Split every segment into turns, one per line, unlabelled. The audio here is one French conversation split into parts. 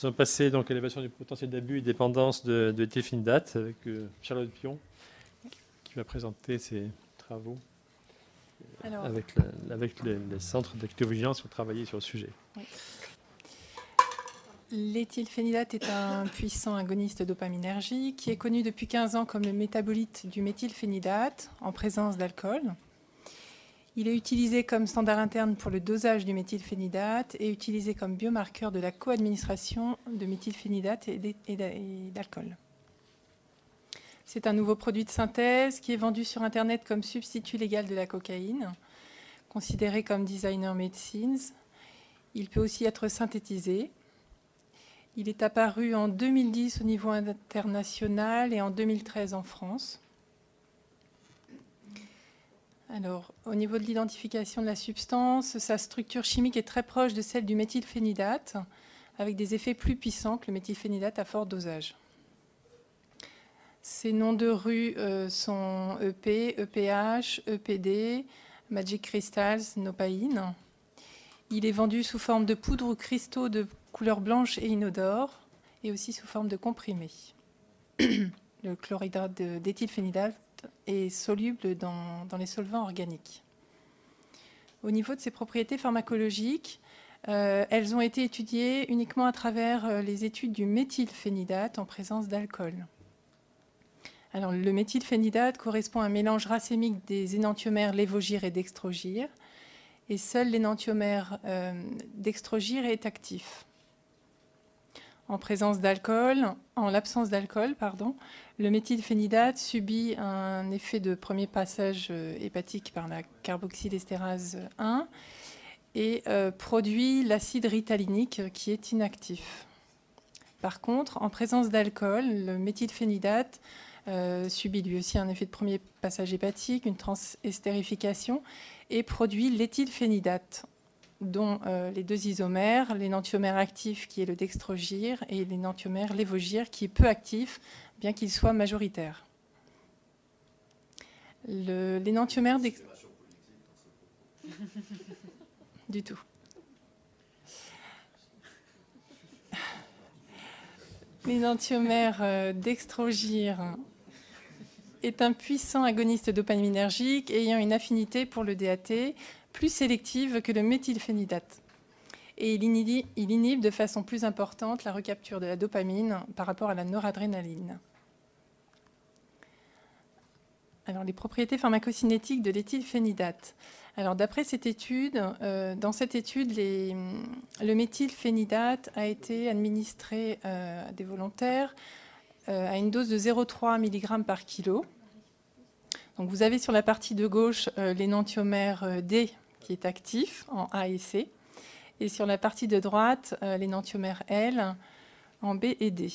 Nous allons passer donc à l'évaluation du potentiel d'abus et dépendance de l'éthylphénidate avec Charlotte Pion qui va présenter ses travaux avec les centres d'activovigilance qui ont travaillé sur le sujet.
Oui. L'éthylphénidate est un puissant agoniste dopaminergique qui est connu depuis 15 ans comme le métabolite du méthylphénidate en présence d'alcool. Il est utilisé comme standard interne pour le dosage du méthylphénidate et utilisé comme biomarqueur de la co-administration de méthylphénidate et d'alcool. C'est un nouveau produit de synthèse qui est vendu sur Internet comme substitut légal de la cocaïne, considéré comme designer medicines. Il peut aussi être synthétisé. Il est apparu en 2010 au niveau international et en 2013 en France. Alors, au niveau de l'identification de la substance, sa structure chimique est très proche de celle du méthylphénidate, avec des effets plus puissants que le méthylphénidate à fort dosage. Ses noms de rue sont EP, EPH, EPD, Magic Crystals, Nopaïne. Il est vendu sous forme de poudre ou cristaux de couleur blanche et inodore, et aussi sous forme de comprimé. Le chlorhydrate d'éthylphénidate est soluble dans les solvants organiques. Au niveau de ses propriétés pharmacologiques, elles ont été étudiées uniquement à travers les études du méthylphénidate en présence d'alcool. Alors, le méthylphénidate correspond à un mélange racémique des énantiomères lévogir et dextrogir, et seul l'énantiomère dextrogir est actif. En présence d'alcool, en l'absence d'alcool, le méthylphénidate subit un effet de premier passage hépatique par la carboxylestérase 1 et produit l'acide ritalinique qui est inactif. Par contre, en présence d'alcool, le méthylphénidate subit lui aussi un effet de premier passage hépatique, une transestérification, et produit l'éthylphénidate, dont les deux isomères, l'énantiomère actif qui est le dextrogir et l'énantiomère lévogir qui est peu actif, bien qu'il soit majoritaire. L'énantiomère du tout. L'énantiomère dextrogir est un puissant agoniste dopaminergique ayant une affinité pour le DHT plus sélective que le méthylphénidate. Et il inhibe de façon plus importante la recapture de la dopamine par rapport à la noradrénaline. Alors, les propriétés pharmacocinétiques de l'éthylphénidate. Alors, d'après cette étude, dans cette étude, le méthylphénidate a été administré à des volontaires à une dose de 0,3 mg par kilo. Donc, vous avez sur la partie de gauche l'énantiomère D qui est actif en A et C, et sur la partie de droite l'énantiomère L en B et D.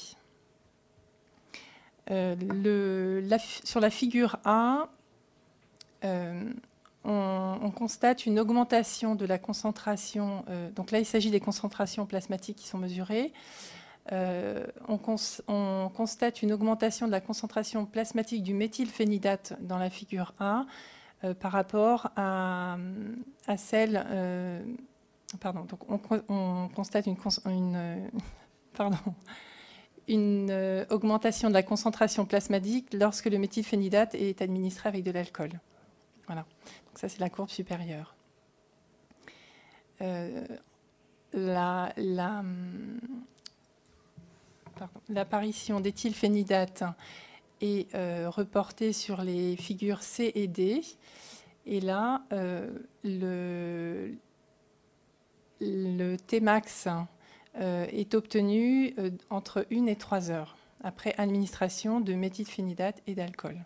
Sur la figure A, on constate une augmentation de la concentration. Donc là, il s'agit des concentrations plasmatiques qui sont mesurées. On constate une augmentation de la concentration plasmatique du méthylphénidate dans la figure A par rapport à celle... donc on constate une augmentation de la concentration plasmatique lorsque le méthylphénidate est administré avec de l'alcool. Voilà. Donc ça, c'est la courbe supérieure. L'apparition d'éthylphénidate est reportée sur les figures C et D. Et là, le Tmax est obtenu entre 1 et 3 heures après administration de méthylphénidate et d'alcool.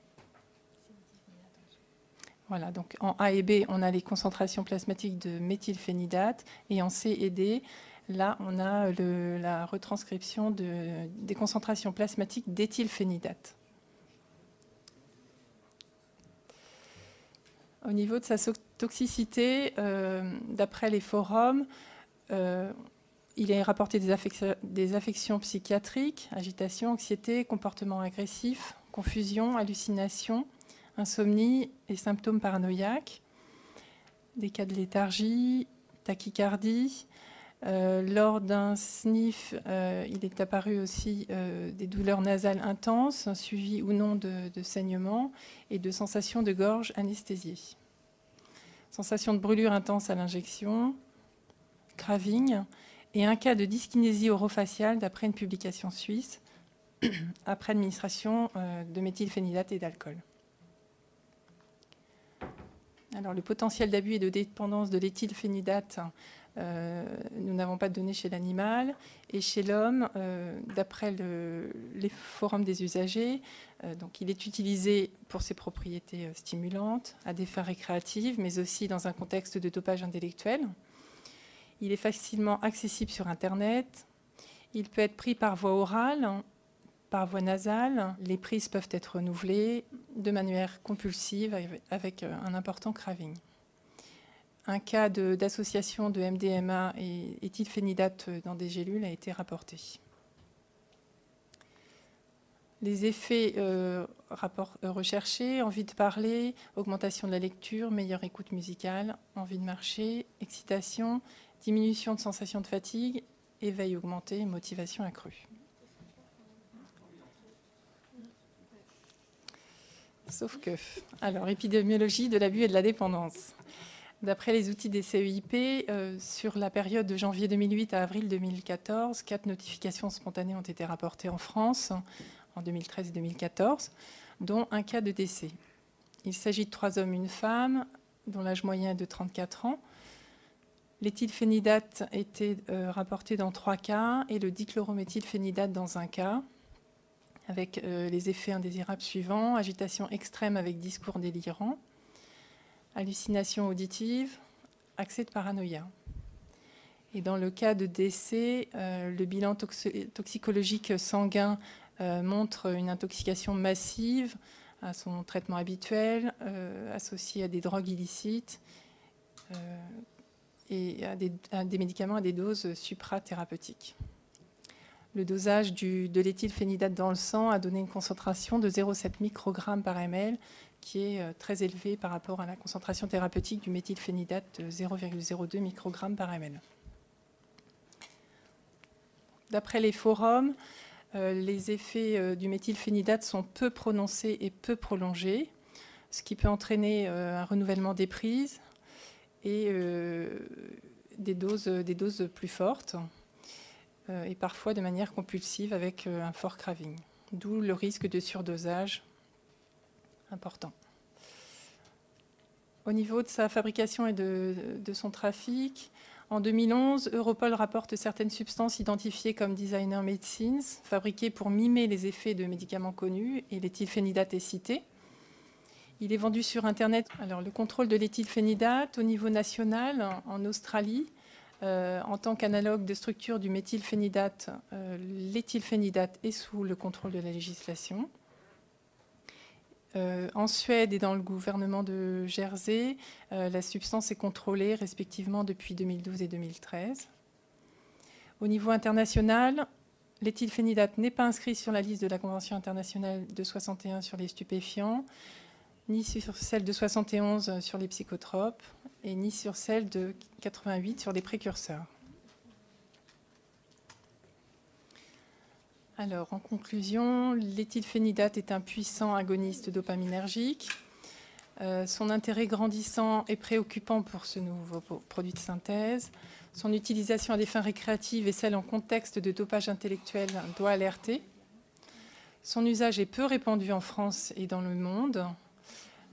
Voilà, donc en A et B, on a les concentrations plasmatiques de méthylphénidate, et en C et D, là, on a la retranscription des concentrations plasmatiques d'éthylphénidate. Au niveau de sa toxicité, d'après les forums, il est rapporté des affections psychiatriques, agitation, anxiété, comportement agressif, confusion, hallucination, insomnie et symptômes paranoïaques, des cas de léthargie, tachycardie, Lors d'un sniff, il est apparu aussi des douleurs nasales intenses, suivies ou non de saignements et de sensations de gorge anesthésiée. Sensation de brûlure intense à l'injection, craving, et un cas de dyskinésie orofaciale d'après une publication suisse, après administration de méthylphénidate et d'alcool. Alors, le potentiel d'abus et de dépendance de l'éthylphénidate, nous n'avons pas de données chez l'animal. Et chez l'homme, d'après les forums des usagers, donc il est utilisé pour ses propriétés stimulantes, à des fins récréatives, mais aussi dans un contexte de dopage intellectuel. Il est facilement accessible sur Internet. Il peut être pris par voie orale, par voie nasale. Les prises peuvent être renouvelées de manière compulsive avec un important craving. Un cas d'association de MDMA et éthylphénidate dans des gélules a été rapporté. Les effets recherchés, envie de parler, augmentation de la lecture, meilleure écoute musicale, envie de marcher, excitation, diminution de sensation de fatigue, éveil augmenté, motivation accrue. Sauf que, alors, épidémiologie de l'abus et de la dépendance. D'après les outils des CEIP, sur la période de janvier 2008 à avril 2014, 4 notifications spontanées ont été rapportées en France en 2013 et 2014, dont un cas de décès. Il s'agit de 3 hommes et une femme, dont l'âge moyen est de 34 ans. L'éthylphénidate était rapporté dans 3 cas et le dichlorométhylphénidate dans un cas, avec les effets indésirables suivants: agitation extrême avec discours délirant, hallucination auditive, accès de paranoïa. Et dans le cas de décès, le bilan toxicologique sanguin montre une intoxication massive à son traitement habituel, associée à des drogues illicites et à des médicaments à des doses suprathérapeutiques. Le dosage de l'éthylphénidate dans le sang a donné une concentration de 0,7 microgrammes par ml, qui est très élevé par rapport à la concentration thérapeutique du méthylphénidate de 0,02 microgrammes par ml. D'après les forums, les effets du méthylphénidate sont peu prononcés et peu prolongés, ce qui peut entraîner un renouvellement des prises et des doses plus fortes, et parfois de manière compulsive avec un fort craving, d'où le risque de surdosage important. Au niveau de sa fabrication et de son trafic, en 2011, Europol rapporte certaines substances identifiées comme designer medicines, fabriquées pour mimer les effets de médicaments connus, et l'éthylphénidate est cité. Il est vendu sur Internet. Alors, le contrôle de l'éthylphénidate au niveau national, en Australie, en tant qu'analogue de structure du méthylphénidate, l'éthylphénidate est sous le contrôle de la législation. En Suède et dans le gouvernement de Jersey, la substance est contrôlée respectivement depuis 2012 et 2013. Au niveau international, l'éthylphénidate n'est pas inscrit sur la liste de la Convention internationale de 61 sur les stupéfiants, ni sur celle de 71 sur les psychotropes, et ni sur celle de 88 sur les précurseurs. Alors, en conclusion, l'éthylphénidate est un puissant agoniste dopaminergique. Son intérêt grandissant est préoccupant pour ce nouveau produit de synthèse. Son utilisation à des fins récréatives et celle en contexte de dopage intellectuel doit alerter. Son usage est peu répandu en France et dans le monde.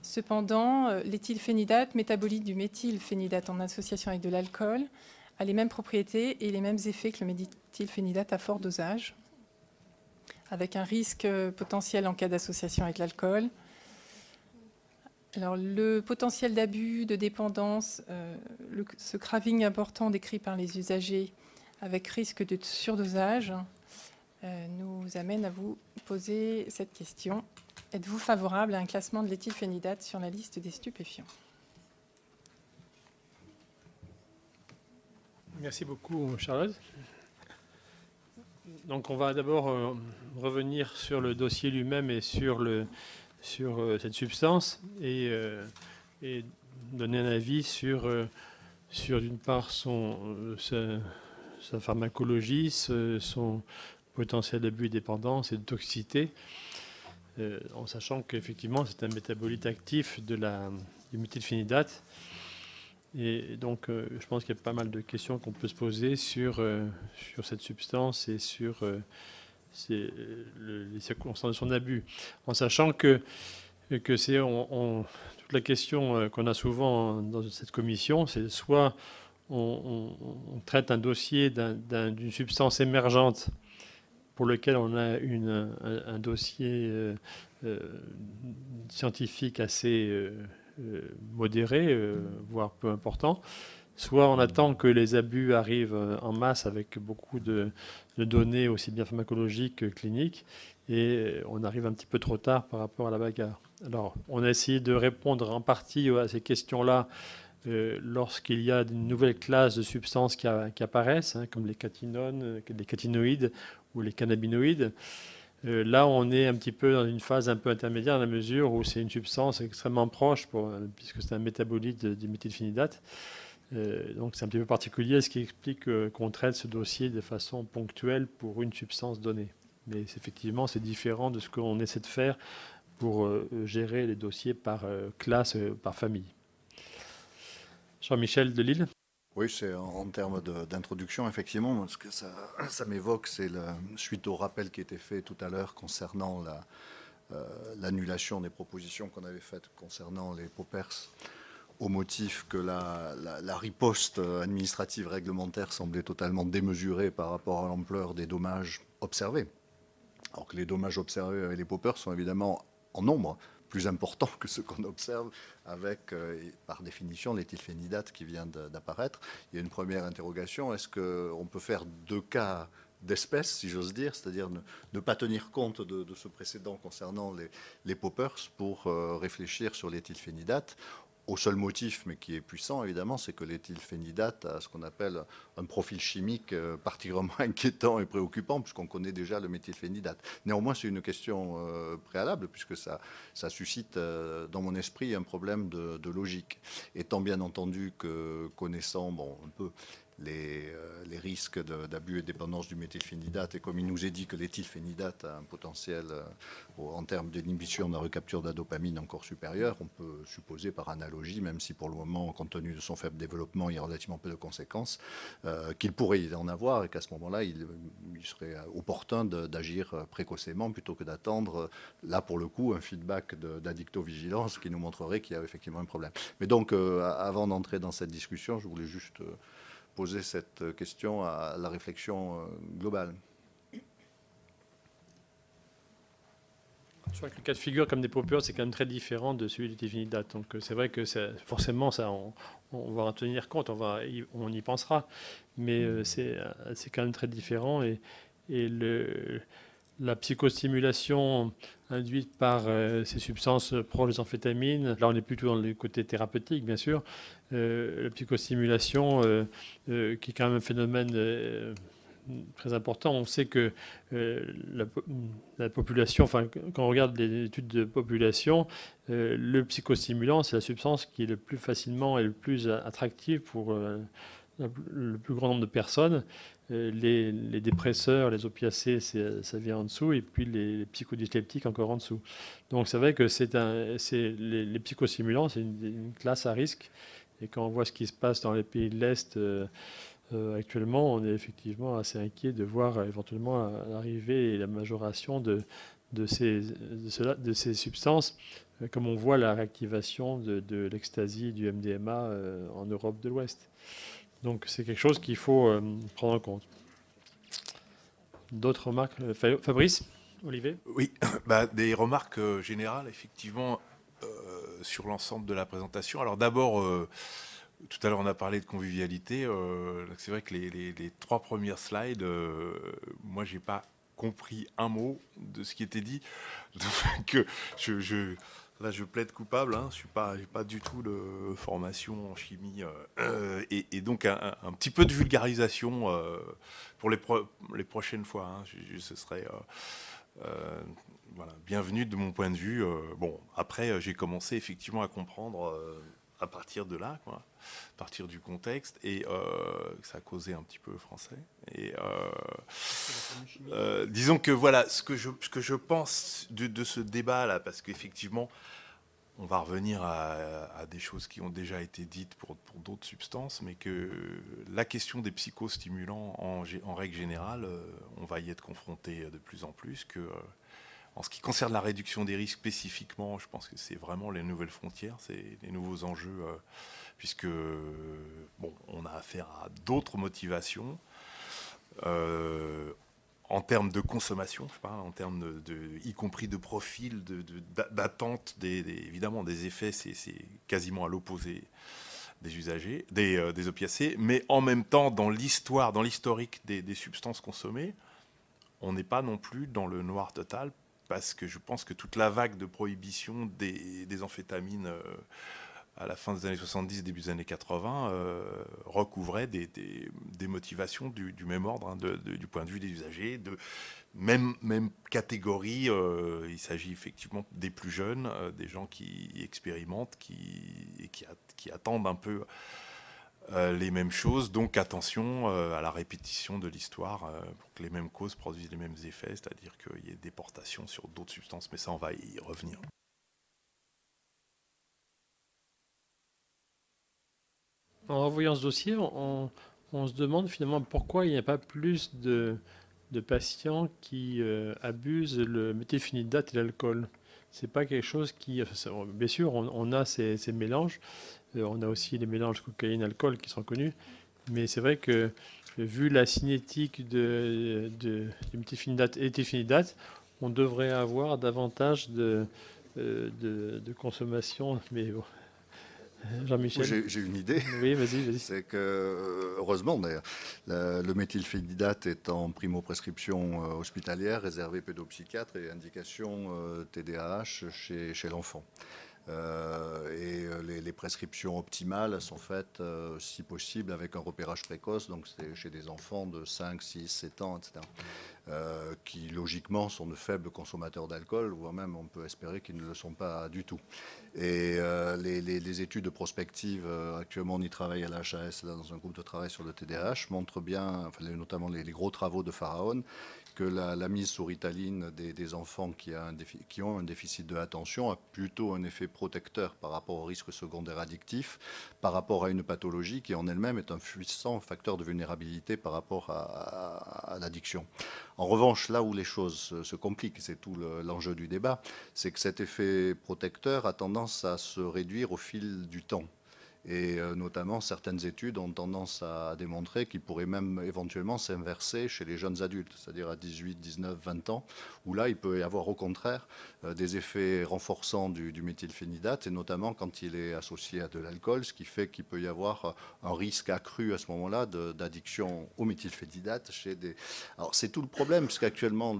Cependant, l'éthylphénidate, métabolite du méthylphénidate en association avec de l'alcool, a les mêmes propriétés et les mêmes effets que le méthylphénidate à fort dosage, avec un risque potentiel en cas d'association avec l'alcool. Alors, le potentiel d'abus, de dépendance, ce craving important décrit par les usagers avec risque de surdosage, nous amène à vous poser cette question. Êtes-vous favorable à un classement de l'éthylphénidate sur la liste des stupéfiants?
Merci beaucoup, Charlotte. Donc, on va d'abord revenir sur le dossier lui-même et sur cette substance et donner un avis sur d'une part sa pharmacologie, son potentiel d'abus et dépendance et de toxicité, en sachant qu'effectivement c'est un métabolite actif du méthylphénidate. Et donc je pense qu'il y a pas mal de questions qu'on peut se poser sur cette substance et sur les circonstances de son abus, en sachant que c'est toute la question qu'on a souvent dans cette commission, c'est soit on traite un dossier d'une substance émergente pour lequel on a un dossier scientifique assez modéré, voire peu important, soit on attend que les abus arrivent en masse avec beaucoup de données aussi bien pharmacologiques que cliniques, et on arrive un petit peu trop tard par rapport à la bagarre. Alors, on a essayé de répondre en partie à ces questions-là lorsqu'il y a une nouvelle classe de substances qui apparaissent, comme les catinones, les catinoïdes ou les cannabinoïdes. Là, on est un petit peu dans une phase un peu intermédiaire, dans la mesure où c'est une substance extrêmement proche, puisque c'est un métabolite du méthylphénidate. Donc c'est un petit peu particulier, ce qui explique qu'on traite ce dossier de façon ponctuelle pour une substance donnée. Mais effectivement, c'est différent de ce qu'on essaie de faire pour gérer les dossiers par classe, par famille. Jean-Michel Delisle.
Oui, c'est en termes d'introduction, effectivement, ce que ça m'évoque, c'est suite au rappel qui était fait tout à l'heure concernant l'annulation des propositions qu'on avait faites concernant les poppers, au motif que la riposte administrative réglementaire semblait totalement démesurée par rapport à l'ampleur des dommages observés. Alors que les dommages observés avec les poppers sont évidemment en nombre plus importants que ceux qu'on observe avec, par définition, l'éthylphénidate qui vient d'apparaître. Il y a une première interrogation, est-ce qu'on peut faire deux cas d'espèce, si j'ose dire, c'est-à-dire ne pas tenir compte de ce précédent concernant les poppers pour réfléchir sur l'éthylphénidate, au seul motif, mais qui est puissant évidemment, c'est que l'éthylphénidate a ce qu'on appelle un profil chimique particulièrement inquiétant et préoccupant, puisqu'on connaît déjà le méthylphénidate. Néanmoins, c'est une question préalable, puisque ça suscite dans mon esprit un problème de logique. Étant bien entendu que, connaissant un peu les risques d'abus et de dépendance du méthylphénidate, et comme il nous est dit que l'éthylphénidate a un potentiel en termes d'inhibition de la recapture de la dopamine encore supérieur, on peut supposer par analogie, même si pour le moment, compte tenu de son faible développement, il y a relativement peu de conséquences, qu'il pourrait y en avoir, et qu'à ce moment-là, il serait opportun d'agir précocement plutôt que d'attendre, là pour le coup, un feedback d'addictovigilance qui nous montrerait qu'il y a effectivement un problème. Mais donc, avant d'entrer dans cette discussion, je voulais juste poser cette question à la réflexion globale.
Je crois que le cas de figure comme des poppers, c'est quand même très différent de celui du l'éthylphénidate. Donc c'est vrai que forcément, ça, on va en tenir compte, on y pensera. Mais c'est quand même très différent. Et la psychostimulation induite par ces substances proches des amphétamines, là on est plutôt dans le côté thérapeutique, bien sûr. La psychostimulation, qui est quand même un phénomène très important. On sait que la population, enfin, quand on regarde les études de population, le psychostimulant, c'est la substance qui est le plus facilement et le plus attractive pour le plus grand nombre de personnes. Les dépresseurs, les opiacés, ça vient en dessous, et puis les psychodyspeptiques encore en dessous. Donc c'est vrai que les psychostimulants, c'est une classe à risque. Et quand on voit ce qui se passe dans les pays de l'Est actuellement, on est effectivement assez inquiet de voir éventuellement l'arrivée et la majoration de ces substances, comme on voit la réactivation de l'ecstasy, du MDMA en Europe de l'Ouest. Donc c'est quelque chose qu'il faut prendre en compte. D'autres remarques? Fabrice, Olivier?
Oui, des remarques générales, effectivement, sur l'ensemble de la présentation. Alors d'abord, tout à l'heure on a parlé de convivialité. C'est vrai que les trois premières slides, moi j'ai pas compris un mot de ce qui était dit. Donc là je plaide coupable, hein, j'ai pas du tout de formation en chimie, et donc un petit peu de vulgarisation pour les prochaines fois, hein. Ce serait voilà, bienvenue de mon point de vue. Bon, après j'ai commencé effectivement à comprendre à partir de là, quoi, à partir du contexte, et ça a causé un petit peu français. Et disons que voilà, ce que je pense de ce débat-là, parce qu'effectivement, on va revenir à des choses qui ont déjà été dites pour d'autres substances, mais que la question des psychostimulants, en règle générale, on va y être confronté de plus en plus. En ce qui concerne la réduction des risques spécifiquement, je pense que c'est vraiment les nouvelles frontières, c'est les nouveaux enjeux, puisque bon, on a affaire à d'autres motivations. En termes de consommation, je parle, en termes y compris de profil, d'attente, évidemment, des effets, c'est quasiment à l'opposé des usagers, des opiacés, mais en même temps, dans l'historique des substances consommées, on n'est pas non plus dans le noir total, parce que je pense que toute la vague de prohibition des amphétamines à la fin des années 70, début des années 80, recouvrait des motivations du même ordre, hein, du point de vue des usagers, de même catégorie. Il s'agit effectivement des plus jeunes, des gens qui expérimentent, qui attendent un peu les mêmes choses. Donc attention à la répétition de l'histoire pour que les mêmes causes produisent les mêmes effets, c'est-à-dire qu'il y ait déportation sur d'autres substances. Mais ça, on va y revenir.
En revoyant ce dossier, on se demande finalement pourquoi il n'y a pas plus de patients qui abusent le méthylphénidate et l'alcool. C'est pas quelque chose qui... Bien sûr, on a ces mélanges. On a aussi les mélanges cocaïne-alcool qui sont connus. Mais c'est vrai que vu la cinétique du méthylphénidate et l'éthylphénidate, on devrait avoir davantage de consommation. Mais bon. Jean-Michel.
J'ai une idée.
Oui, vas-y.
C'est que, heureusement d'ailleurs, le méthylphénidate est en primo-prescription hospitalière, réservée pédopsychiatre et indication TDAH chez l'enfant. Et les prescriptions optimales sont faites, si possible, avec un repérage précoce, donc c'est chez des enfants de 5, 6, 7 ans, etc. Qui logiquement sont de faibles consommateurs d'alcool, voire même on peut espérer qu'ils ne le sont pas du tout. Et les études prospectives, actuellement on y travaille à la HAS, là, dans un groupe de travail sur le TDAH, montrent bien, enfin, notamment les gros travaux de Pharaon, que la mise sur Ritaline des enfants qui ont un déficit de l'attention a plutôt un effet protecteur par rapport au risque secondaire addictif, par rapport à une pathologie qui en elle-même est un puissant facteur de vulnérabilité par rapport à l'addiction. En revanche, là où les choses se compliquent, c'est tout l'enjeu du débat, c'est que cet effet protecteur a tendance à se réduire au fil du temps. Et notamment, certaines études ont tendance à démontrer qu'il pourrait même éventuellement s'inverser chez les jeunes adultes, c'est-à-dire à 18, 19, 20 ans, où là, il peut y avoir au contraire des effets renforçants du méthylphénidate, et notamment quand il est associé à de l'alcool, ce qui fait qu'il peut y avoir un risque accru à ce moment-là d'addiction au méthylphénidate chez des... Alors, c'est tout le problème, parce qu'actuellement,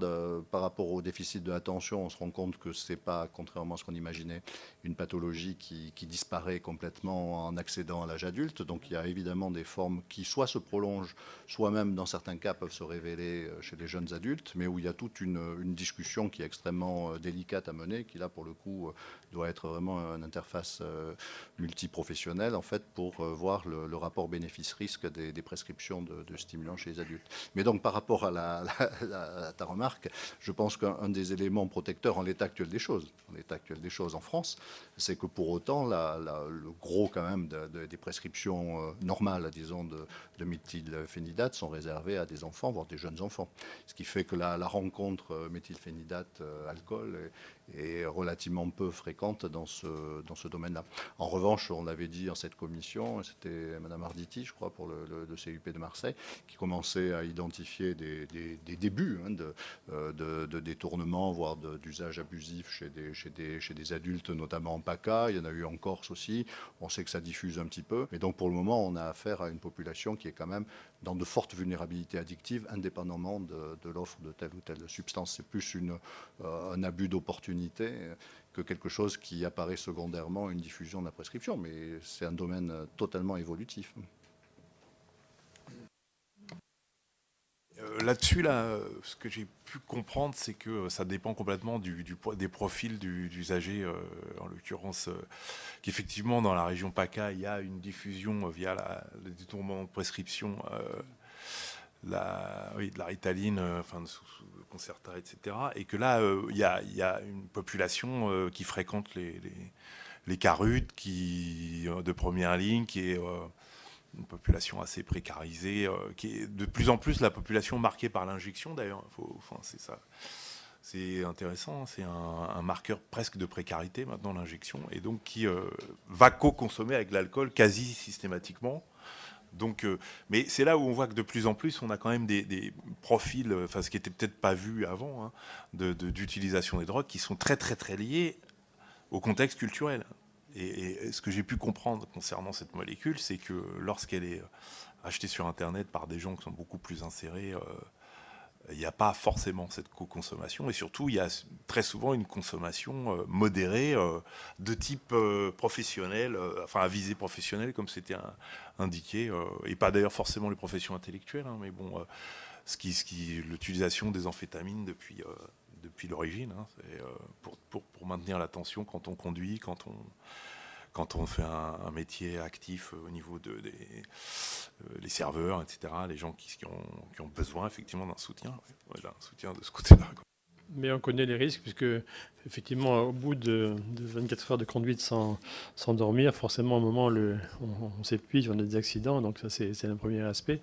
par rapport au déficit de l'attention, on se rend compte que ce n'est pas, contrairement à ce qu'on imaginait, une pathologie qui disparaît complètement en accédant à l'âge adulte. Donc il y a évidemment des formes qui soit se prolongent, soit même dans certains cas peuvent se révéler chez les jeunes adultes, mais où il y a toute une discussion qui est extrêmement délicate à mener, qui là pour le coup doit être vraiment une interface multiprofessionnelle en fait pour voir le rapport bénéfice-risque des prescriptions de stimulants chez les adultes. Mais donc par rapport à ta remarque, je pense qu'un des éléments protecteurs en l'état actuel des choses, en France, c'est que pour autant le gros quand même des prescriptions normales, disons, de méthylphénidate sont réservées à des enfants, voire des jeunes enfants. Ce qui fait que la rencontre méthylphénidate-alcool est relativement peu fréquente dans ce domaine-là. En revanche, on l'avait dit en cette commission, c'était Mme Arditi, je crois, pour le CUP de Marseille, qui commençait à identifier des débuts de détournement, voire d'usage abusif chez des adultes, notamment en PACA. Il y en a eu en Corse aussi. On sait que ça diffuse un petit peu. Et donc, pour le moment, on a affaire à une population qui est quand même dans de fortes vulnérabilités addictives, indépendamment de l'offre de telle ou telle substance. C'est plus un abus d'opportunité que quelque chose qui apparaît secondairement, une diffusion de la prescription. Mais c'est un domaine totalement évolutif.
Là-dessus, ce que j'ai pu comprendre, c'est que ça dépend complètement des profils d'usagers, en l'occurrence, qu'effectivement, dans la région PACA, il y a une diffusion via le détournement de prescription de la Ritaline, sous Concerta, etc. Et que là, il y a une population qui fréquente les CARUT, de première ligne, qui est une population assez précarisée, qui est de plus en plus la population marquée par l'injection, d'ailleurs. C'est ça. C'est intéressant, c'est un marqueur presque de précarité maintenant, l'injection, et donc qui va co-consommer avec l'alcool quasi systématiquement. Donc, mais c'est là où on voit que de plus en plus, on a quand même des profils, ce qui n'était peut-être pas vu avant, hein, d'utilisation des drogues, qui sont très très très liés au contexte culturel. Et ce que j'ai pu comprendre concernant cette molécule, c'est que lorsqu'elle est achetée sur Internet par des gens qui sont beaucoup plus insérés, il n'y a pas forcément cette co-consommation. Et surtout, il y a très souvent une consommation modérée de type professionnel, à visée professionnelle, comme c'était indiqué, et pas d'ailleurs forcément les professions intellectuelles, hein, mais bon, l'utilisation des amphétamines depuis l'origine, hein, pour maintenir l'attention quand on conduit, quand on fait un métier actif au niveau les serveurs, etc., les gens qui ont besoin effectivement d'un soutien, un soutien de ce côté-là.
Mais on connaît les risques, puisque effectivement, au bout de 24 heures de conduite sans dormir, forcément, à un moment, on s'épuise, on a des accidents, donc ça, c'est le premier aspect.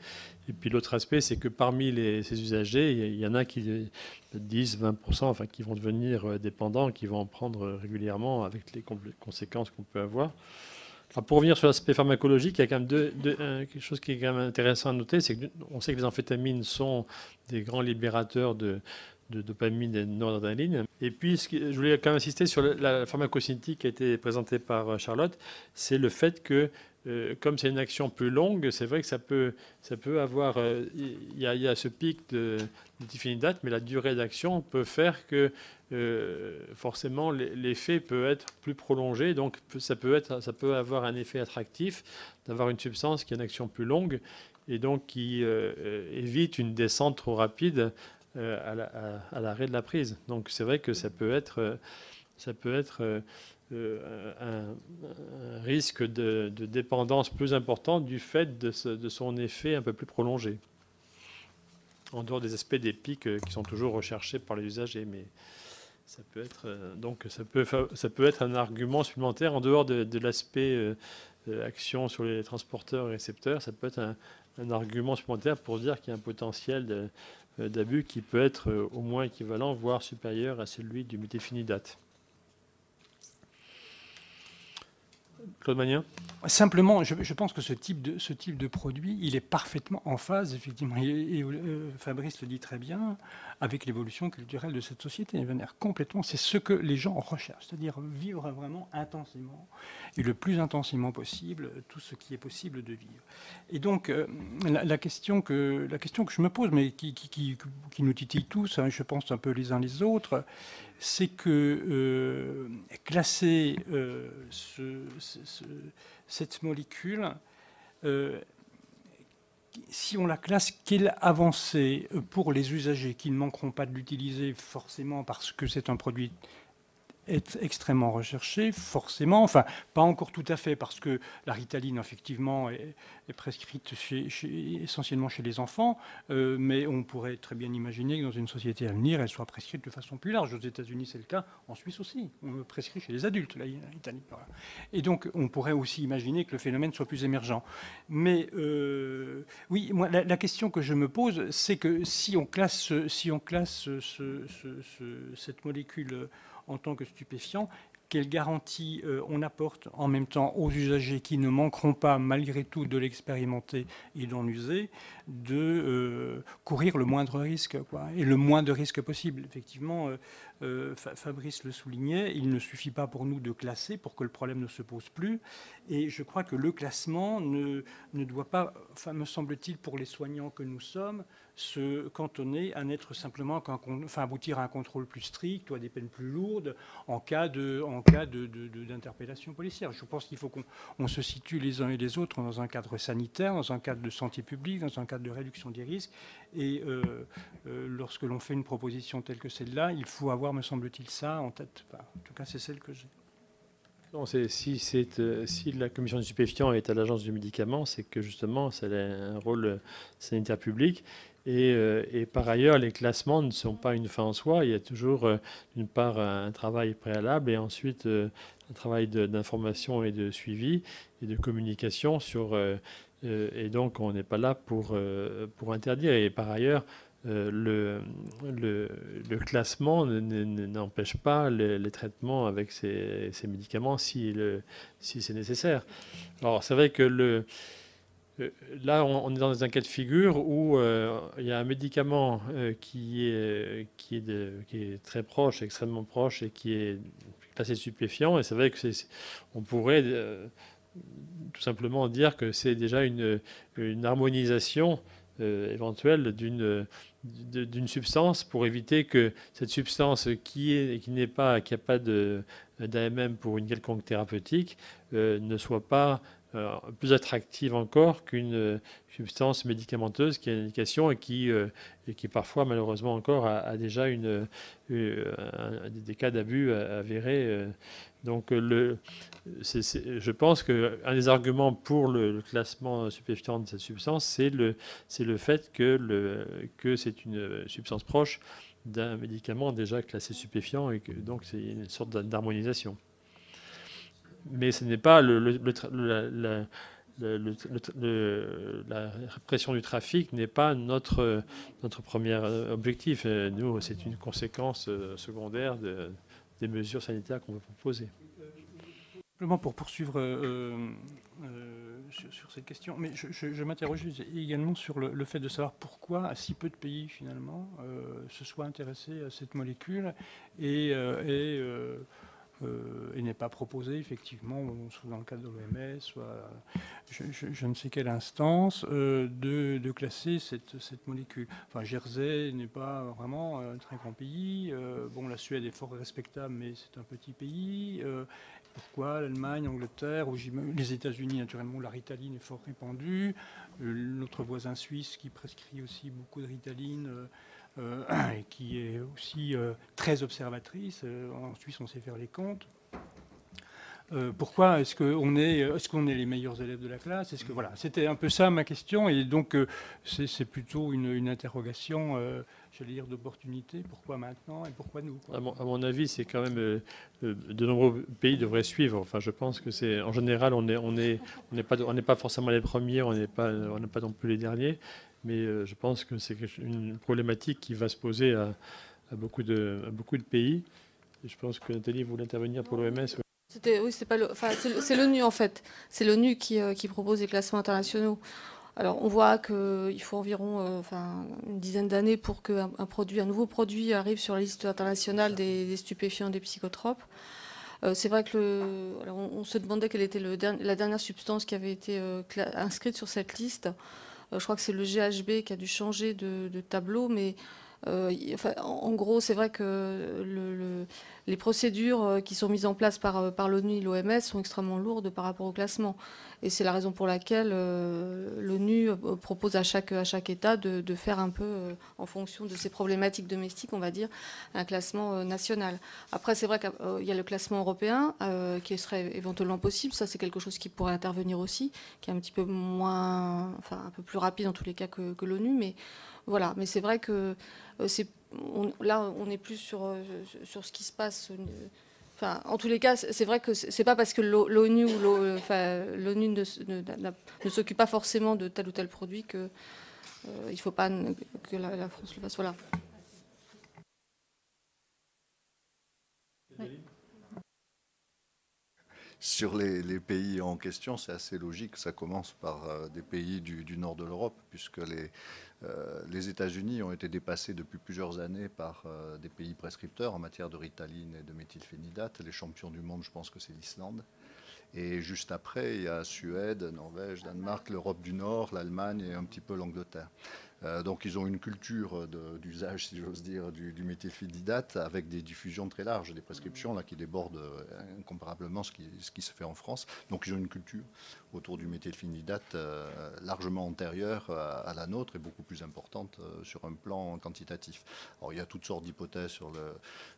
Et puis l'autre aspect, c'est que parmi ces usagers, il y en a qui, 10, 20%, qui vont devenir dépendants, qui vont en prendre régulièrement avec les conséquences qu'on peut avoir. Alors pour revenir sur l'aspect pharmacologique, il y a quand même quelque chose qui est quand même intéressant à noter, c'est qu'on sait que les amphétamines sont des grands libérateurs de dopamine et de noradrénaline. Et puis, je voulais quand même insister sur la pharmacocinétique qui a été présentée par Charlotte, c'est le fait que, comme c'est une action plus longue, c'est vrai que ça peut avoir... Il y a ce pic de difénidate, mais la durée d'action peut faire que, forcément, l'effet peut être plus prolongé. Donc, ça peut avoir un effet attractif d'avoir une substance qui a une action plus longue et donc qui évite une descente trop rapide à l'arrêt de la prise. Donc c'est vrai que ça peut être un risque de dépendance plus important du fait de son effet un peu plus prolongé. En dehors des aspects des pics qui sont toujours recherchés par les usagers, mais ça peut être un argument supplémentaire en dehors de l'aspect action sur les transporteurs et récepteurs. Ça peut être un argument supplémentaire pour dire qu'il y a un potentiel d'abus qui peut être au moins équivalent, voire supérieur à celui du méthamphénidate. Claude Magnin ?
Simplement, je pense que ce type de produit, il est parfaitement en phase, effectivement, et Fabrice le dit très bien, avec l'évolution culturelle de cette société. Complètement, c'est ce que les gens recherchent, c'est-à-dire vivre vraiment intensément, et le plus intensément possible, tout ce qui est possible de vivre. Et donc, la question que je me pose, mais qui nous titille tous, hein, je pense un peu les uns les autres, c'est que classer cette molécule, si on la classe, quelle avancée pour les usagers qui ne manqueront pas de l'utiliser forcément parce que c'est un produit extrêmement recherché, forcément, pas encore tout à fait, parce que la Ritaline, effectivement, est prescrite essentiellement chez les enfants, mais on pourrait très bien imaginer que dans une société à venir, elle soit prescrite de façon plus large. Aux États-Unis, c'est le cas, en Suisse aussi. On le prescrit chez les adultes, la Ritaline. Voilà. Et donc, on pourrait aussi imaginer que le phénomène soit plus émergent. Mais oui, moi, la question que je me pose, c'est que si on classe cette molécule en tant que stupéfiant, quelle garantie on apporte en même temps aux usagers qui ne manqueront pas, malgré tout, de l'expérimenter et d'en user, de courir le moindre risque, et le moins de risques possible. Effectivement, Fabrice le soulignait, il ne suffit pas pour nous de classer pour que le problème ne se pose plus. Et je crois que le classement ne doit pas, me semble-t-il, pour les soignants que nous sommes, se cantonner à n'être simplement aboutir à un contrôle plus strict ou à des peines plus lourdes en cas d'interpellation policière. Je pense qu'il faut qu'on se situe les uns et les autres dans un cadre sanitaire, dans un cadre de santé publique, dans un cadre de réduction des risques. Et lorsque l'on fait une proposition telle que celle-là, il faut avoir, me semble-t-il, ça en tête. Enfin, en tout cas, c'est celle que j'ai.
Non, si la commission des stupéfiants est à l'agence du médicament, c'est que justement, ça a un rôle sanitaire public. Et par ailleurs, les classements ne sont pas une fin en soi. Il y a toujours, d'une part, un travail préalable et ensuite un travail d'information et de suivi et de communication sur. Et donc, on n'est pas là pour interdire. Et par ailleurs, le classement n'empêche pas les traitements avec ces médicaments si c'est nécessaire. Alors, c'est vrai que là, on est dans un cas de figure où il y a un médicament qui est très proche, extrêmement proche, et qui est classé stupéfiant. Et c'est vrai que on pourrait tout simplement dire que c'est déjà une harmonisation éventuelle d'une substance pour éviter que cette substance qui n'a pas d'AMM pour une quelconque thérapeutique ne soit pas plus attractive encore qu'une substance médicamenteuse qui a une indication et qui parfois malheureusement encore a déjà des cas d'abus avérés. Donc je pense qu'un des arguments pour le classement stupéfiant de cette substance, c'est le fait que c'est une substance proche d'un médicament déjà classé stupéfiant et que donc c'est une sorte d'harmonisation. Mais ce n'est pas la répression du trafic n'est pas notre premier objectif. Nous, c'est une conséquence secondaire des mesures sanitaires qu'on veut proposer.
Simplement pour poursuivre sur cette question, mais je m'interroge également sur le fait de savoir pourquoi si peu de pays finalement se soient intéressés à cette molécule et n'est pas proposé effectivement, soit dans le cadre de l'OMS, soit je ne sais quelle instance, de classer cette molécule. Enfin, Jersey n'est pas vraiment un très grand pays. Bon, la Suède est fort respectable, mais c'est un petit pays. Pourquoi l'Allemagne, l'Angleterre, ou les États-Unis, naturellement, la Ritaline est fort répandue. Notre voisin suisse qui prescrit aussi beaucoup de Ritaline, et qui est aussi très observatrice. En Suisse, on sait faire les comptes. Pourquoi est-ce qu'on est les meilleurs élèves de la classe? Voilà, c'était un peu ça ma question, et donc c'est plutôt une interrogation, j'allais dire, d'opportunité. Pourquoi maintenant et pourquoi nous, quoi?
À mon avis, c'est quand même de nombreux pays devraient suivre. Enfin, je pense que c'est en général, on n'est pas forcément les premiers, on n'est pas non plus les derniers, mais je pense que c'est une problématique qui va se poser à beaucoup de pays. Et je pense que Nathalie voulait intervenir pour l'OMS.
Oui, c'est l'ONU en fait. C'est l'ONU qui propose les classements internationaux. Alors on voit qu'il faut environ une dizaine d'années pour qu'un nouveau produit arrive sur la liste internationale des stupéfiants, des psychotropes. C'est vrai que on se demandait quelle était la dernière substance qui avait été inscrite sur cette liste. Je crois que c'est le GHB qui a dû changer de tableau, mais en gros, c'est vrai que les procédures qui sont mises en place par l'ONU et l'OMS sont extrêmement lourdes par rapport au classement. Et c'est la raison pour laquelle l'ONU propose à chaque État de faire un peu, en fonction de ses problématiques domestiques, on va dire, un classement national. Après, c'est vrai qu'il y a le classement européen qui serait éventuellement possible. Ça, c'est quelque chose qui pourrait intervenir aussi, qui est un petit peu un peu plus rapide en tous les cas que l'ONU. Mais voilà, mais c'est vrai que là, on est plus sur ce qui se passe. En tous les cas, c'est vrai que c'est pas parce que l'ONU ne s'occupe pas forcément de tel ou tel produit que il faut pas que la France le fasse. Voilà.
Oui. Sur les pays en question, c'est assez logique. Ça commence par des pays du nord de l'Europe, puisque les États-Unis ont été dépassés depuis plusieurs années par des pays prescripteurs en matière de Ritaline et de méthylphénidate. Les champions du monde, je pense que c'est l'Islande. Et juste après, il y a Suède, Norvège, Danemark, l'Europe du Nord, l'Allemagne et un petit peu l'Angleterre. Donc ils ont une culture d'usage, si j'ose dire, du méthylphénidate avec des diffusions très larges, des prescriptions là, qui débordent incomparablement ce qui se fait en France. Donc ils ont une culture autour du méthylphénidate largement antérieure à la nôtre et beaucoup plus importante sur un plan quantitatif. Alors il y a toutes sortes d'hypothèses sur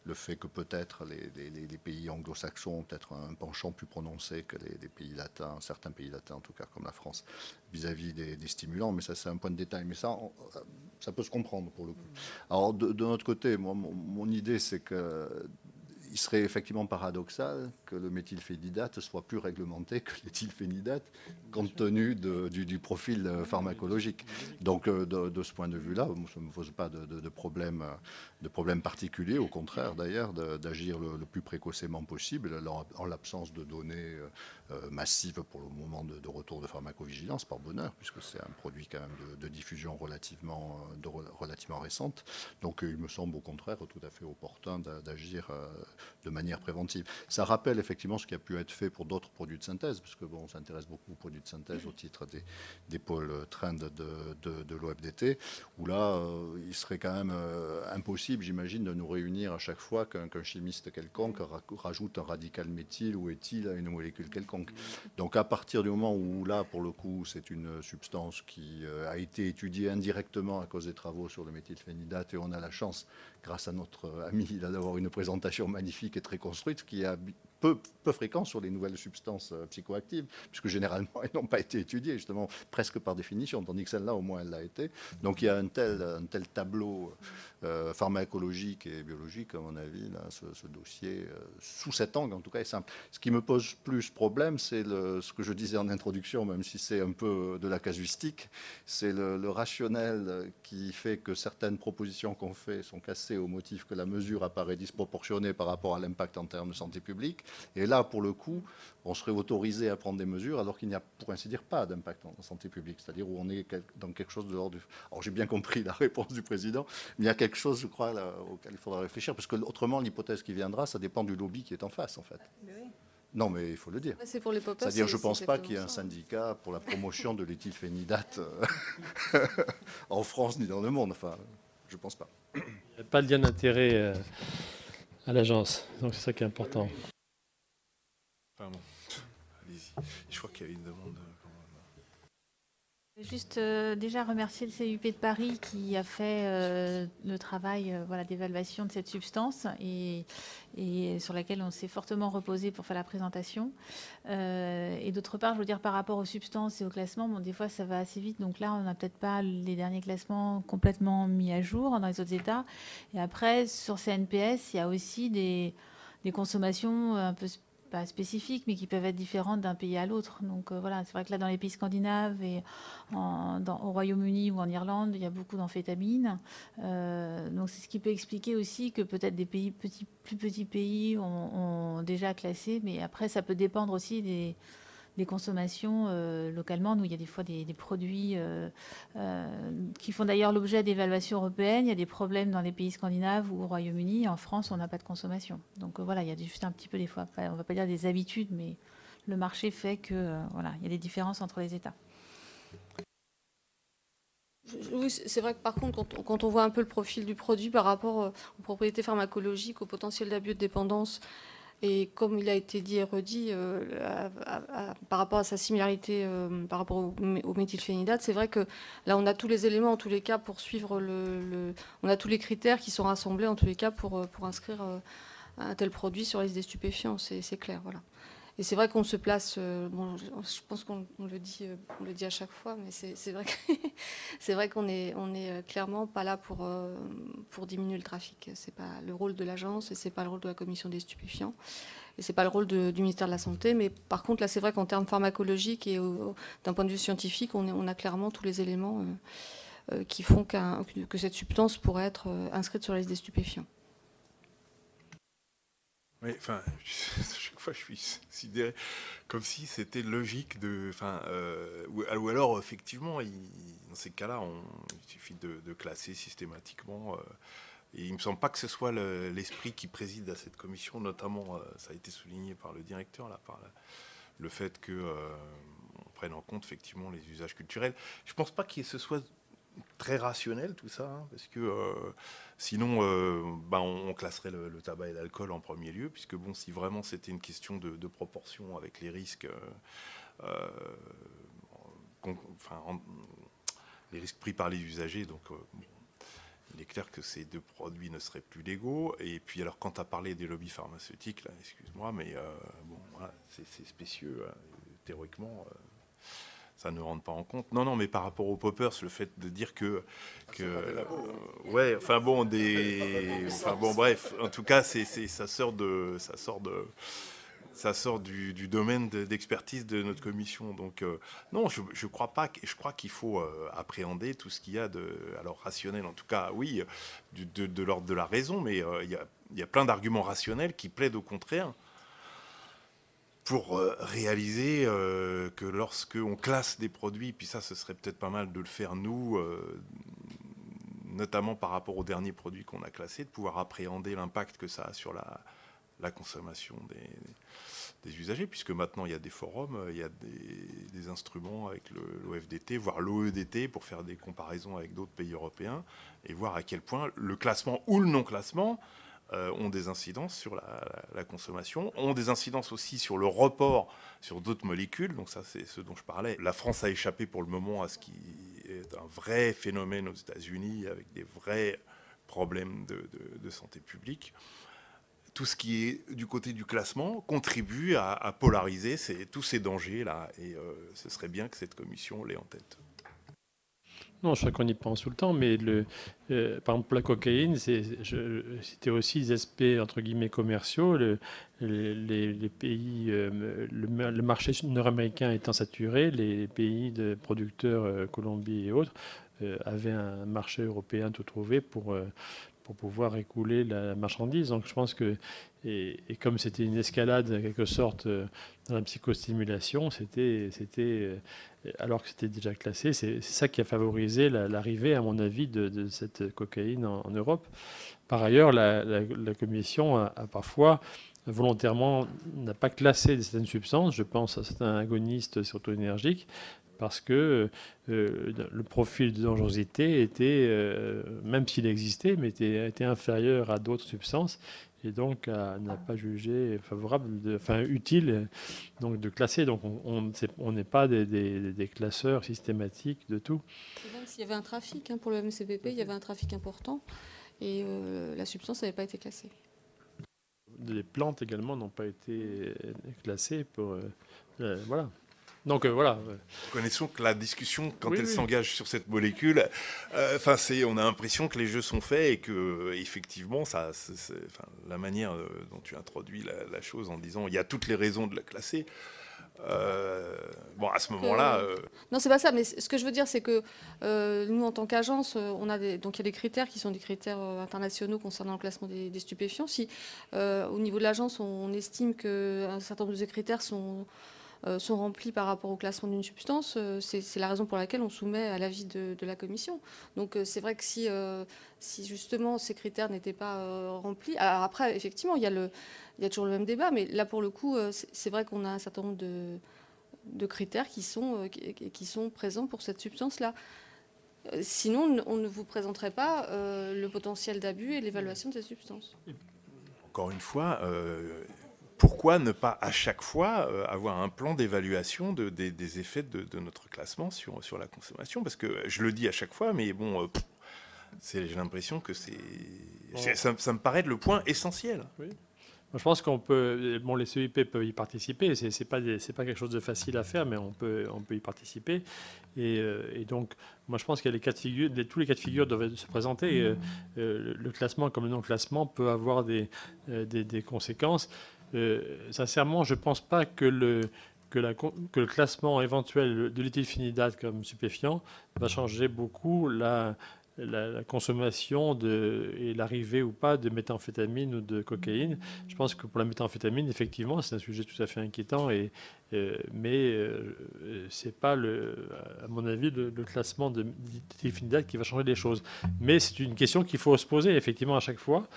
le fait que peut-être les pays anglo-saxons ont peut-être un penchant plus prononcé que les pays latins, certains pays latins en tout cas, comme la France, vis-à-vis des stimulants, mais ça c'est un point de détail. Mais ça peut se comprendre pour le coup. Alors de notre côté, moi, mon idée c'est qu'il serait effectivement paradoxal que le méthylphénidate soit plus réglementé que l'éthylphénidate, compte tenu du profil pharmacologique. Donc de ce point de vue-là, ça ne me pose pas de problème particulier, au contraire d'ailleurs, d'agir le plus précocement possible, en l'absence de données massives pour le moment de retour de pharmacovigilance, par bonheur, puisque c'est un produit quand même de diffusion relativement récente. Donc il me semble au contraire tout à fait opportun d'agir de manière préventive. Ça rappelle effectivement ce qui a pu être fait pour d'autres produits de synthèse, parce que bon, on s'intéresse beaucoup aux produits de synthèse au titre des pôles trend de l'OFDT, où là, il serait quand même impossible, j'imagine, de nous réunir à chaque fois qu'un chimiste quelconque rajoute un radical méthyle ou éthyle à une molécule quelconque. Donc à partir du moment où là, pour le coup, c'est une substance qui a été étudiée indirectement à cause des travaux sur le méthylphénidate, et on a la chance, grâce à notre ami, d'avoir une présentation magnifique et très construite, qui a peu fréquent sur les nouvelles substances psychoactives, puisque généralement elles n'ont pas été étudiées, justement, presque par définition, tandis que celle-là, au moins, elle l'a été. Donc il y a un tel tableau pharmacologique et biologique, à mon avis, là, ce dossier, sous cet angle, en tout cas, est simple. Ce qui me pose plus problème, c'est ce que je disais en introduction, même si c'est un peu de la casuistique, c'est le rationnel qui fait que certaines propositions qu'on fait sont cassées au motif que la mesure apparaît disproportionnée par rapport à l'impact en termes de santé publique. Et là, pour le coup, on serait autorisé à prendre des mesures alors qu'il n'y a, pour ainsi dire, pas d'impact en santé publique. C'est-à-dire où on est dans quelque chose de l'ordre du... Alors, j'ai bien compris la réponse du président, mais il y a quelque chose, je crois, là, auquel il faudra réfléchir, parce que autrement, l'hypothèse qui viendra, ça dépend du lobby qui est en face, en fait.
Mais oui.
Non, mais il faut le dire.
C'est pour les pop-ups.
C'est-à-dire, je ne pense pas qu'il y ait un syndicat pour la promotion de l'éthylphénidate en France ni dans le monde. Enfin, je ne pense pas.
Il n'y a pas de lien d'intérêt à l'agence, donc c'est ça qui est important.
Enfin bon, allez-y. Je crois qu'il y a une demande.
Juste déjà remercier le CUP de Paris qui a fait le travail d'évaluation de cette substance et sur laquelle on s'est fortement reposé pour faire la présentation. Et d'autre part, je veux dire par rapport aux substances et au classement, bon, des fois ça va assez vite, donc là on n'a peut-être pas les derniers classements complètement mis à jour dans les autres États. Et après, sur CNPS, il y a aussi des consommations un peu pas spécifiques, mais qui peuvent être différentes d'un pays à l'autre. Donc voilà, c'est vrai que là, dans les pays scandinaves et au Royaume-Uni ou en Irlande, il y a beaucoup d'amphétamines. Donc c'est ce qui peut expliquer aussi que peut-être des pays plus petits pays ont déjà classé, mais après, ça peut dépendre aussi des consommations localement. Nous, il y a des fois des produits qui font d'ailleurs l'objet d'évaluations européennes. Il y a des problèmes dans les pays scandinaves ou au Royaume-Uni. En France, on n'a pas de consommation. Donc voilà, il y a juste un petit peu des fois, on ne va pas dire des habitudes, mais le marché fait que voilà, il y a des différences entre les États.
Oui, c'est vrai que par contre, quand on voit un peu le profil du produit par rapport aux propriétés pharmacologiques, au potentiel d'abus de dépendance, et comme il a été dit et redit, par rapport à sa similarité par rapport au méthylphénidate, c'est vrai que là, on a tous les éléments, en tous les cas, pour suivre on a tous les critères qui sont rassemblés, en tous les cas, pour inscrire un tel produit sur la liste des stupéfiants, c'est clair, voilà. Et c'est vrai qu'on se place, bon, je pense qu'on le dit à chaque fois, mais c'est vrai qu'on est clairement pas là pour diminuer le trafic. C'est pas le rôle de l'agence et c'est pas le rôle de la commission des stupéfiants et c'est pas le rôle du ministère de la Santé. Mais par contre, là, c'est vrai qu'en termes pharmacologiques et d'un point de vue scientifique, on a clairement tous les éléments qui font que cette substance pourrait être inscrite sur la liste des stupéfiants.
Oui, enfin, chaque fois je suis sidéré, comme si c'était logique ou alors effectivement, dans ces cas-là, il suffit de classer systématiquement. Et il me semble pas que ce soit l'esprit qui préside à cette commission, notamment, ça a été souligné par le directeur là, par le fait que on prenne en compte effectivement les usages culturels. Je pense pas que ce soit très rationnel tout ça, hein, parce que sinon on classerait le tabac et l'alcool en premier lieu, puisque bon, si vraiment c'était une question de proportion avec les risques, les risques pris par les usagers, donc il est clair que ces deux produits ne seraient plus légaux. Et puis alors quand tu as parlé des lobbies pharmaceutiques, là, excuse-moi, mais voilà, c'est spécieux, hein, théoriquement. Ça ne rentre pas en compte. Non, mais par rapport aux poppers, le fait de dire ouais, enfin bon, bref, en tout cas, ça sort du domaine d'expertise de notre commission. Donc non, je crois pas. Je crois qu'il faut appréhender tout ce qu'il y a alors rationnel, en tout cas, oui, de l'ordre de la raison, mais il y a plein d'arguments rationnels qui plaident au contraire, pour réaliser que lorsqu'on classe des produits, puis ça, ce serait peut-être pas mal de le faire nous, notamment par rapport aux derniers produits qu'on a classés, de pouvoir appréhender l'impact que ça a sur la consommation des usagers, puisque maintenant il y a des forums, il y a des instruments avec l'OFDT, voire l'OEDT, pour faire des comparaisons avec d'autres pays européens, et voir à quel point le classement ou le non-classement ont des incidences sur la consommation, ont des incidences aussi sur le report sur d'autres molécules. Donc ça, c'est ce dont je parlais. La France a échappé pour le moment à ce qui est un vrai phénomène aux États-Unis, avec des vrais problèmes de santé publique. Tout ce qui est du côté du classement contribue à polariser tous ces dangers-là. Et ce serait bien que cette commission l'ait en tête.
Non, je crois qu'on y pense tout le temps, mais par exemple, la cocaïne, c'était aussi des aspects, entre guillemets, commerciaux. Les pays, le marché nord-américain étant saturé, les pays de producteurs, Colombie et autres, avaient un marché européen tout trouvé pour pouvoir écouler la marchandise. Donc je pense que, et comme c'était une escalade en quelque sorte dans la psychostimulation, alors que c'était déjà classé, c'est ça qui a favorisé l'arrivée, à mon avis, de cette cocaïne en Europe. Par ailleurs, la Commission a parfois volontairement n'a pas classé certaines substances, je pense à certains agonistes serotonergiques, parce que le profil de dangerosité était, même s'il existait, mais était inférieur à d'autres substances, et donc n'a pas jugé favorable, utile donc, de classer. Donc on n'est pas des classeurs systématiques de tout.
Même s'il y avait un trafic, pour le MCPP, il y avait un trafic important, et la substance n'avait pas été classée.
Les plantes également n'ont pas été classées pour... voilà. Donc voilà.
Connaissons que la discussion, quand elle s'engage sur cette molécule, on a l'impression que les jeux sont faits et que effectivement, la manière dont tu introduis la chose en disant il y a toutes les raisons de la classer. À ce moment-là.
Non, c'est pas ça. Mais ce que je veux dire, c'est que nous, en tant qu'agence, donc il y a des critères qui sont des critères internationaux concernant le classement des stupéfiants. Si au niveau de l'agence, on estime qu'un certain nombre de ces critères sont remplis par rapport au classement d'une substance, c'est la raison pour laquelle on soumet à l'avis de la commission. Donc c'est vrai que si justement ces critères n'étaient pas remplis, alors après effectivement il y a toujours le même débat, mais là pour le coup c'est vrai qu'on a un certain nombre de critères qui sont présents pour cette substance-là. Sinon on ne vous présenterait pas le potentiel d'abus et l'évaluation de cette substance.
Encore une fois, pourquoi ne pas à chaque fois avoir un plan d'évaluation des effets de notre classement sur la consommation? Parce que je le dis à chaque fois, mais bon, j'ai l'impression que ça me paraît le point essentiel.
Oui. Je pense qu'on peut, les CEIP peuvent y participer. C'est pas quelque chose de facile à faire, mais on peut y participer. Et donc, moi, je pense que tous les cas de figure doivent se présenter. Le classement comme le non-classement peut avoir des conséquences. Sincèrement, je ne pense pas que le classement éventuel de l'éthylphénidate comme stupéfiant va changer beaucoup la consommation et l'arrivée ou pas de méthamphétamine ou de cocaïne. Je pense que pour la méthamphétamine, effectivement, c'est un sujet tout à fait inquiétant, mais ce n'est pas, à mon avis, le classement de l'éthylphénidate qui va changer les choses. Mais c'est une question qu'il faut se poser, effectivement, à chaque fois.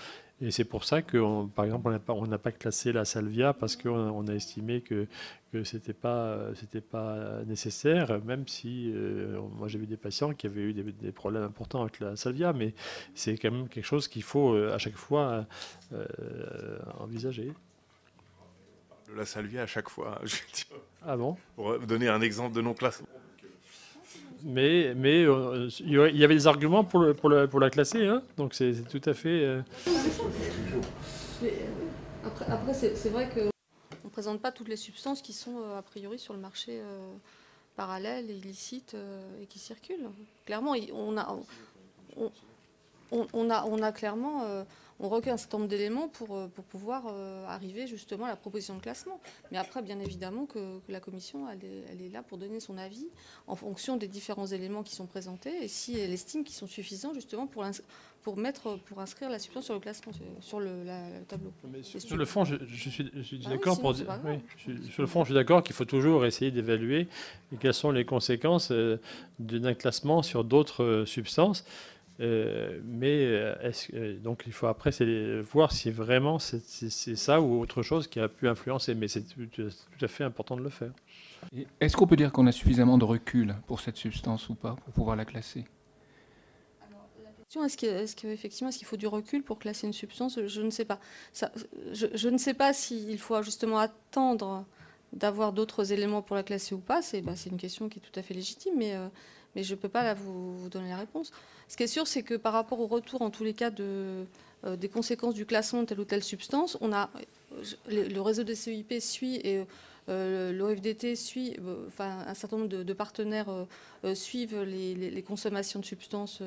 Et c'est pour ça que, par exemple, on n'a pas classé la salvia parce qu'on a estimé que c'était pas nécessaire, même si moi j'ai vu des patients qui avaient eu des problèmes importants avec la salvia, mais c'est quand même quelque chose qu'il faut à chaque fois envisager.
De la salvia à chaque fois.
Ah bon?
Pour donner un exemple de non-classement.
Mais il y avait des arguments pour la classer, hein, donc c'est tout à fait...
Après c'est vrai qu'on ne présente pas toutes les substances qui sont a priori sur le marché parallèle et illicite et qui circulent. Clairement, on a clairement... on recueille un certain nombre d'éléments pour pouvoir arriver justement à la proposition de classement. Mais après, bien évidemment, que la commission, elle est là pour donner son avis en fonction des différents éléments qui sont présentés et si elle estime qu'ils sont suffisants justement pour inscrire la substance sur le classement, sur le tableau.
Sur le fond, je suis d'accord pour dire... sur le fond, je suis d'accord qu'il faut toujours essayer d'évaluer quelles sont les conséquences d'un classement sur d'autres substances. Donc il faut après voir si vraiment c'est ça ou autre chose qui a pu influencer, mais c'est tout à fait important de le faire.
Est-ce qu'on peut dire qu'on a suffisamment de recul pour cette substance ou pas, pour pouvoir la classer?
Alors, la question, est-ce qu'il faut du recul pour classer une substance? Je ne sais pas. Je ne sais pas s'il faut justement attendre d'avoir d'autres éléments pour la classer ou pas. C'est une question qui est tout à fait légitime, mais je ne peux pas là vous donner la réponse. Ce qui est sûr, c'est que par rapport au retour, en tous les cas, des conséquences du classement de telle ou telle substance, le réseau des CEIP suit et l'OFDT suit, enfin un certain nombre de partenaires suivent les consommations de substances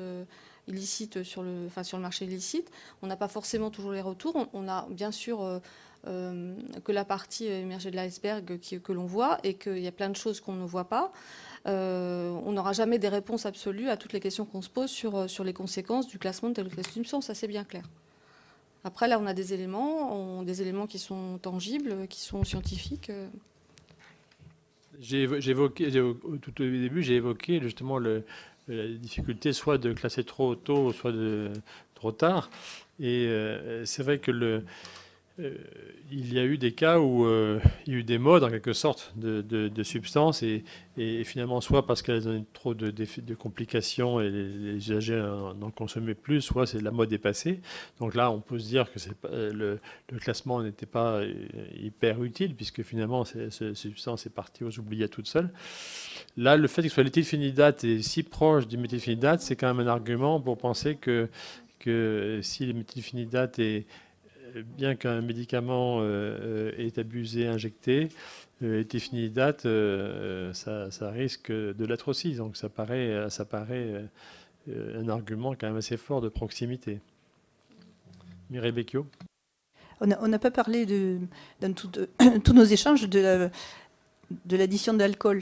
illicites sur le marché illicite. On n'a pas forcément toujours les retours. On a bien sûr que la partie émergée de l'iceberg que l'on voit et qu'il y a plein de choses qu'on ne voit pas. On n'aura jamais des réponses absolues à toutes les questions qu'on se pose sur les conséquences du classement de telle ou telle substance, ça c'est bien clair. Après là on a des éléments qui sont tangibles, qui sont scientifiques.
Tout au début, j'ai évoqué justement la difficulté soit de classer trop tôt, soit trop tard. Et c'est vrai que il y a eu des cas où il y a eu des modes en quelque sorte de substances et finalement soit parce qu'elles ont trop de complications et les usagers n'en consommaient plus, soit c'est la mode est passée. Donc là on peut se dire que le classement n'était pas hyper utile puisque finalement cette substance est partie aux oubliettes toute seule. Là le fait que ce soit l'éthylphénidate est si proche du méthylphénidate, c'est quand même un argument pour penser que si le méthylphénidate est bien qu'un médicament est abusé, injecté, l'éthylphénidate, ça risque de l'être aussi. Donc ça paraît un argument quand même assez fort de proximité. Mireille Becchio.
On n'a pas parlé dans tous nos échanges de l'addition d'alcool.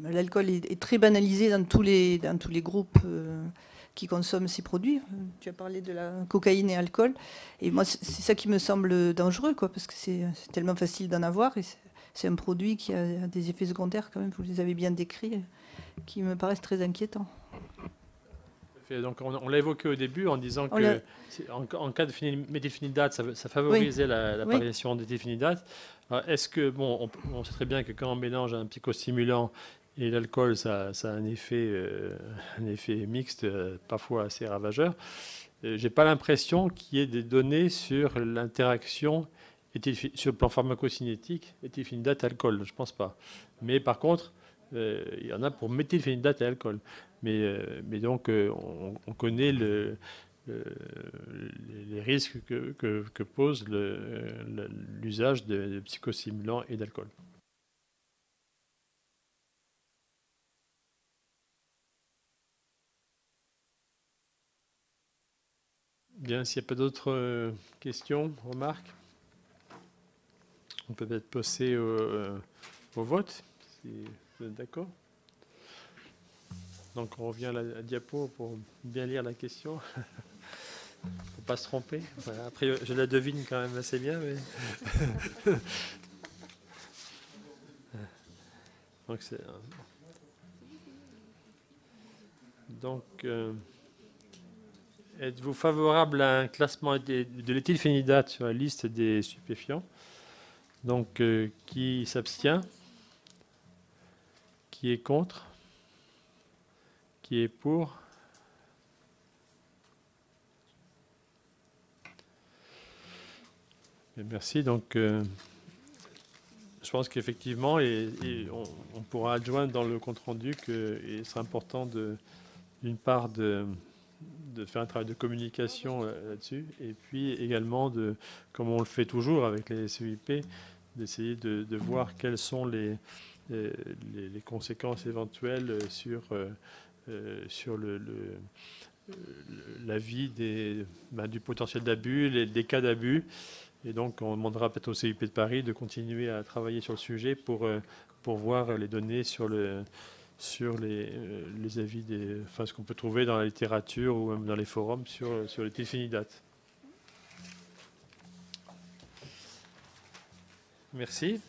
L'alcool est très banalisé dans tous les groupes qui consomment ces produits. Tu as parlé de la cocaïne et alcool. Et moi, c'est ça qui me semble dangereux, parce que c'est tellement facile d'en avoir. Et c'est un produit qui a des effets secondaires, quand même, vous les avez bien décrits, qui me paraissent très inquiétants.
Donc on l'a évoqué au début en disant que en cas de méthylphénidate, ça favorisait l'apparition d'éthylphénidate. Est-ce que, on sait très bien que quand on mélange un psychostimulant et l'alcool, ça a un effet mixte, parfois assez ravageur. Je n'ai pas l'impression qu'il y ait des données sur l'interaction sur le plan pharmacocinétique éthylphénidate-alcool. Je ne pense pas. Mais par contre, il y en a pour méthylphénidate et alcool. Mais donc, on connaît les risques que pose l'usage de psychostimulants et d'alcool. Bien, s'il n'y a pas d'autres questions, remarques, on peut peut-être passer au vote, si vous êtes d'accord. Donc on revient à la diapo pour bien lire la question, pour ne pas se tromper. Voilà, après, je la devine quand même assez bien. Mais... Êtes-vous favorable à un classement de l'éthylphénidate sur la liste des stupéfiants? Donc, qui s'abstient? Qui est contre? Qui est pour? Merci. Donc, je pense qu'effectivement, on pourra adjoindre dans le compte-rendu qu'il serait important, d'une part, de faire un travail de communication là-dessus, et puis également, comme on le fait toujours avec les CEIP, d'essayer de voir quelles sont les conséquences éventuelles sur l'avis du potentiel d'abus, des cas d'abus. Et donc, on demandera peut-être au CEIP de Paris de continuer à travailler sur le sujet pour voir les données sur les avis, ce qu'on peut trouver dans la littérature ou même dans les forums sur l'éthylphénidate. Merci.